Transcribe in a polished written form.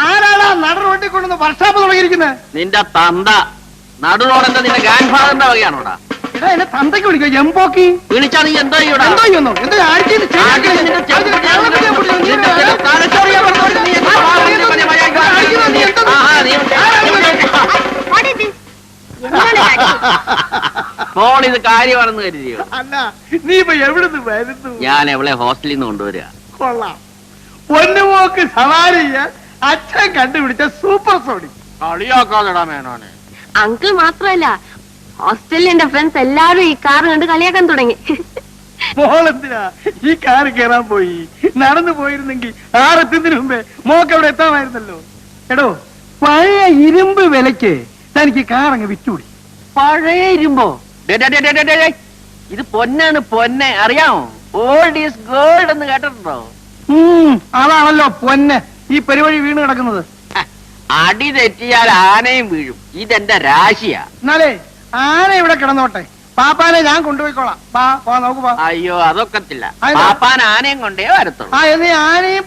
ആരാടാ നട റോട്ടിൽ കൊണ്ടുവന്ന് വർഷാപ്പ് തുടങ്ങിയിരിക്കുന്നത്? നിന്റെ തന്ത നടുറോഡെന്താ നിന്റെ ഗ്രാൻഡ് ഫാദറിന്റെ വകയാണോടാ? എടാ എന്നെ തന്തയ്ക്ക് വിളിക്കോ എംപോക്കി വിളിച്ചാ നീ എന്തോ ചെയ്യൂടാ? എന്തോ ചെയ്യുന്നു? എന്താ മോൾ ഇത് കാര്യമാണെന്ന് കരുതിയോ? അല്ല, നീ ഇപ്പൊ എവിടുന്ന് വരുന്നു? ഞാൻ എവളെ ഹോസ്റ്റലിൽ നിന്ന് കൊണ്ടുവരിക. കൊള്ളാം. പൊന്നുമോക്ക് സവാരി ചെയ്യാൻ അച്ഛൻ കണ്ടുപിടിച്ച സൂപ്പർ സോണി. കളിയാക്കാതെടാ മേനോനെ. അങ്കിൾ മാത്രമല്ല, ഹോസ്റ്റലിൽ എന്റെ ഫ്രണ്ട്സ് എല്ലാവരും ഈ കാർ കണ്ട് കളിയാക്കാൻ തുടങ്ങി. മോളെന്തിനാ ഈ കാറ് കയറാൻ പോയി? നടന്നു പോയിരുന്നെങ്കിൽ ആറെത്തുന്നതിന് മുമ്പേ മോക്ക് അവിടെ എത്താമായിരുന്നല്ലോ. എടോ, പഴയ ഇരുമ്പ് വിലക്ക് തനിക്ക് കാർ അങ്ങ് വിറ്റുകൂടി. പഴയ ഇരുമ്പോ? ഇത് പൊന്നാണ്, പൊന്നെ അറിയാമോ? ഓൾഡ് ഈസ് ഗോൾഡ് എന്ന് കേട്ടിട്ടുണ്ടോ? അതാണല്ലോ പൊന്നെ ഈ പരിവഴി വീണ് കിടക്കുന്നത്. അടി തെറ്റിയാൽ ആനയും വീഴും. ഇതെന്റെ രാശിയാ. എന്നാലേ ആന ഇവിടെ കിടന്നോട്ടെ, പാപ്പാനെ ഞാൻ കൊണ്ടുപോയിക്കോളാം. നമുക്ക് അയ്യോ അതൊക്കത്തില്ല. പാപ്പാൻ ആനയും കൊണ്ടേ വരത്തുള്ളൂ. എന്നീ ആനയും